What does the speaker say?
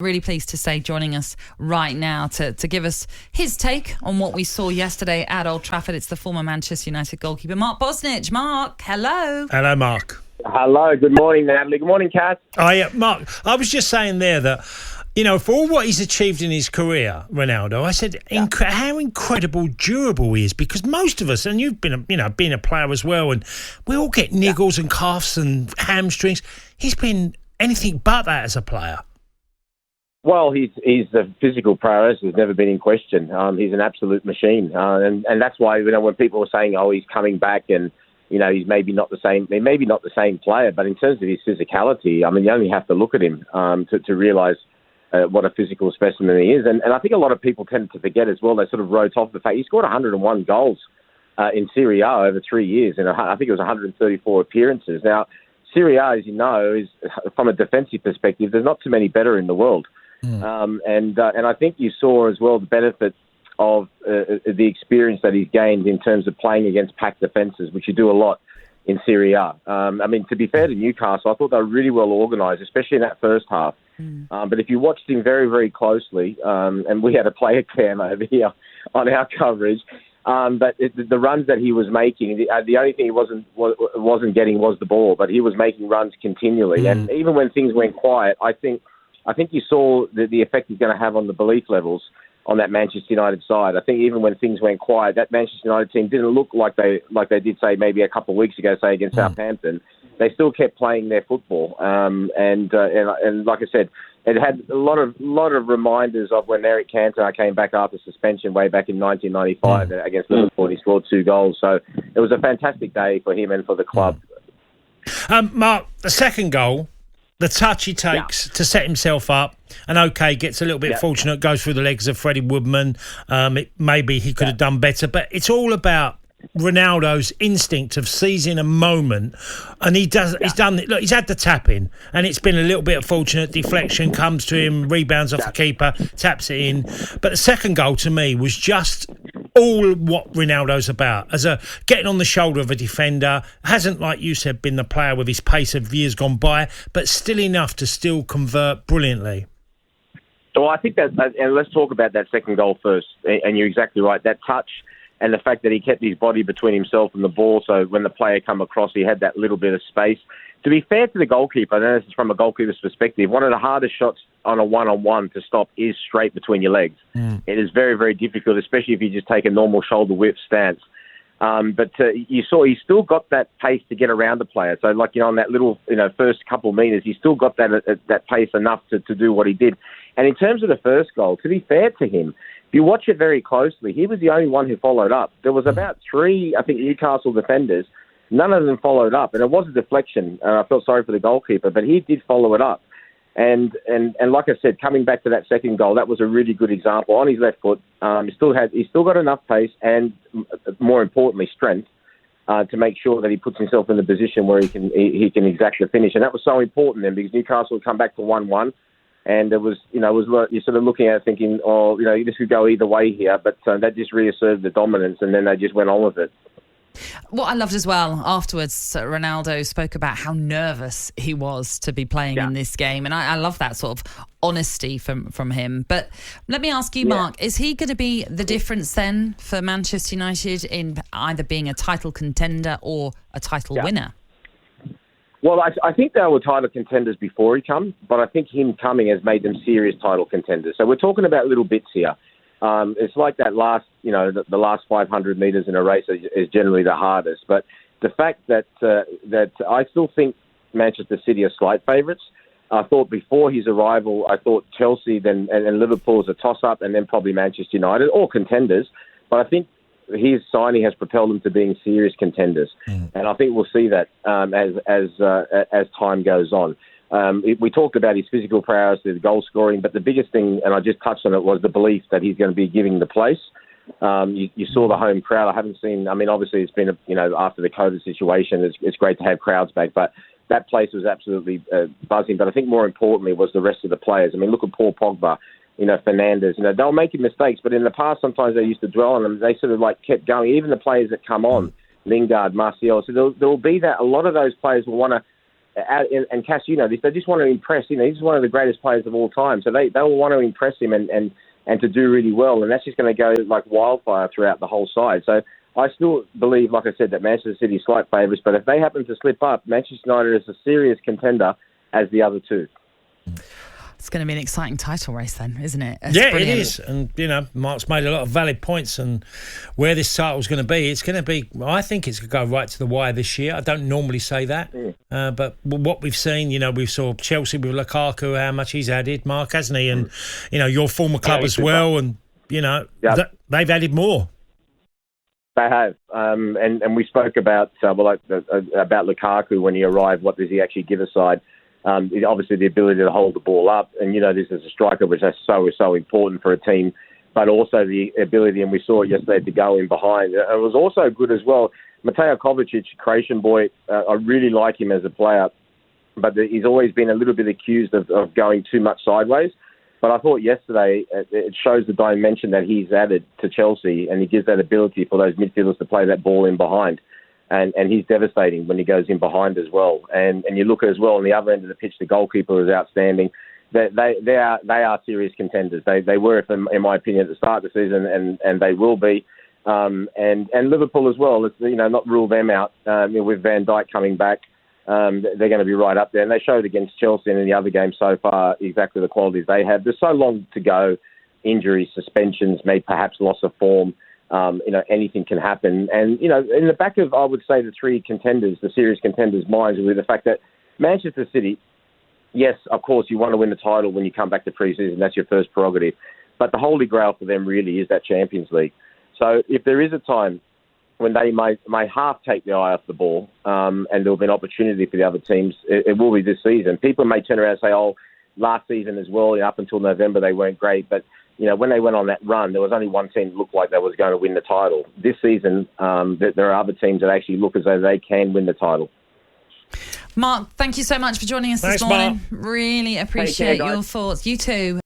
Really pleased to say joining us right now to give us his take on what we saw yesterday at Old Trafford. It's the former Manchester United goalkeeper, Mark Bosnich. Mark, hello. Hello, Mark. Hello, good morning, Natalie. Good morning, Kat. Oh, yeah, Mark, I was just saying there that, you know, for all what he's achieved in his career, Ronaldo, I said how incredible durable he is, because most of us, and you've been, being a player as well, and we all get niggles and calves and hamstrings. He's been anything but that as a player. Well, he's the physical prowess has never been in question. He's an absolute machine, and that's why when people are saying, "Oh, he's coming back," and he's maybe not the same player, but in terms of his physicality, I mean, you only have to look at him to realise what a physical specimen he is. And I think a lot of people tend to forget as well. They sort of wrote off the fact he scored 101 goals in Serie A over 3 years, and I think it was 134 appearances. Now, Serie A, as you know, is from a defensive perspective, there's not too many better in the world. And I think you saw as well the benefit of the experience that he's gained in terms of playing against packed defences, which you do a lot in Serie A. I mean, to be fair to Newcastle, I thought they were really well organised, especially in that first half. But if you watched him very, very closely, and we had a player cam over here on our coverage, but the runs that he was making, the only thing he wasn't getting was the ball, but he was making runs continually. And even when things went quiet, I think you saw the effect he's going to have on the belief levels on that Manchester United side. I think even when things went quiet, that Manchester United team didn't look like they did, say, maybe a couple of weeks ago, say, against Southampton. They still kept playing their football. And like I said, it had a lot of reminders of when Eric Cantona came back after suspension way back in 1995 against Liverpool, and he scored 2 goals. So it was a fantastic day for him and for the club. Mark, the second goal, the touch he takes to set himself up, and gets a little bit fortunate, goes through the legs of Freddie Woodman. Maybe he could have done better, but it's all about Ronaldo's instinct of seizing a moment, and he's done it. Look, he's had the tap in, and it's been a little bit of fortunate deflection, comes to him, rebounds off the keeper, taps it in. But the second goal to me was just all what Ronaldo's about, as a getting on the shoulder of a defender. Hasn't, like you said, been the player with his pace of years gone by, but still enough to still convert brilliantly. Well, I think and let's talk about that second goal first. And you're exactly right. That touch and the fact that he kept his body between himself and the ball, so when the player come across, he had that little bit of space. To be fair to the goalkeeper, and this is from a goalkeeper's perspective, one of the hardest shots on a one-on-one to stop is straight between your legs. It is very, very difficult, especially if you just take a normal shoulder whip stance. But you saw he still got that pace to get around the player. So, on that little, first couple of metres, he still got that pace enough to do what he did. And in terms of the first goal, to be fair to him, if you watch it very closely, he was the only one who followed up. There was about 3, I think, Newcastle defenders. None of them followed up, and it was a deflection. And I felt sorry for the goalkeeper, but he did follow it up. And like I said, coming back to that second goal, that was a really good example on his left foot. He's still got enough pace and, more importantly, strength to make sure that he puts himself in a position where he can exact the finish. And that was so important then, because Newcastle had come back to 1-1. And it was, you're sort of looking at it thinking, this could go either way here, but that just reasserted the dominance, and then they just went on with it. What I loved as well afterwards, Ronaldo spoke about how nervous he was to be playing in this game, and I love that sort of honesty from him. But let me ask you, Mark, is he going to be the difference then for Manchester United in either being a title contender or a title winner? Well, I think they were title contenders before he come, but I think him coming has made them serious title contenders. So we're talking about little bits here. It's like that last, the last 500 metres in a race is generally the hardest. But the fact that I still think Manchester City are slight favourites. I thought before his arrival, I thought Chelsea and Liverpool was a toss-up, and then probably Manchester United, all contenders. But I think his signing has propelled them to being serious contenders, and I think we'll see that as time goes on. We talked about his physical prowess, his goal scoring, but the biggest thing, and I just touched on it, was the belief that he's going to be giving the place. You saw the home crowd. I haven't seen. I mean, obviously it's been after the COVID situation, it's great to have crowds back, but that place was absolutely buzzing. But I think more importantly was the rest of the players. I mean, look at Paul Pogba. Fernandes, they'll making mistakes, but in the past, sometimes they used to dwell on them. They sort of kept going. Even the players that come on, Lingard, Martial. So there will be that. A lot of those players will want to and Cass, you know this, they just want to impress. You know, he's one of the greatest players of all time, so they will want to impress him and to do really well, and that's just going to go like wildfire throughout the whole side. So I still believe, like I said, that Manchester City are slight favourites, but if they happen to slip up, Manchester United is a serious contender as the other two. It's going to be an exciting title race then, isn't it? It's yeah, brilliant. It is. And, you know, Mark's made a lot of valid points and where this title's going to be. It's going to be, I think it's going to go right to the wire this year. I don't normally say that. But what we've seen, you know, we saw Chelsea with Lukaku, how much he's added, Mark, hasn't he? And, you know, your former club as well. And, you know, they've added more. They have. And we spoke about Lukaku when he arrived. What does he actually give a side? Obviously, the ability to hold the ball up, and you know this is a striker, which is so important for a team. But also the ability, and we saw it yesterday, to go in behind. It was also good as well. Mateo Kovacic, Croatian boy, I really like him as a player, but he's always been a little bit accused of going too much sideways. But I thought yesterday it shows the dimension that he's added to Chelsea, and he gives that ability for those midfielders to play that ball in behind. And he's devastating when he goes in behind as well. And you look at as well on the other end of the pitch, the goalkeeper is outstanding. They are serious contenders. They were, in my opinion, at the start of the season, and they will be. And Liverpool as well. Let's, you know, not rule them out. With Van Dijk coming back, they're going to be right up there. And they showed against Chelsea and in the other games so far exactly the qualities they have. There's so long to go. Injuries, suspensions, maybe perhaps loss of form. You know, anything can happen. And, you know, in the back of, I would say, the three contenders, the serious contenders' minds, with the fact that Manchester City, yes, of course, you want to win the title when you come back to pre-season. That's your first prerogative. But the holy grail for them really is that Champions League. So if there is a time when they may half take the eye off the ball, and there will be an opportunity for the other teams, it will be this season. People may turn around and say, oh, last season as well, up until November, they weren't great. But you know, when they went on that run, there was only one team that looked like they was going to win the title. This season, there are other teams that actually look as though they can win the title. Mark, thank you so much for joining us this morning. Mark. Really appreciate your thoughts. You too.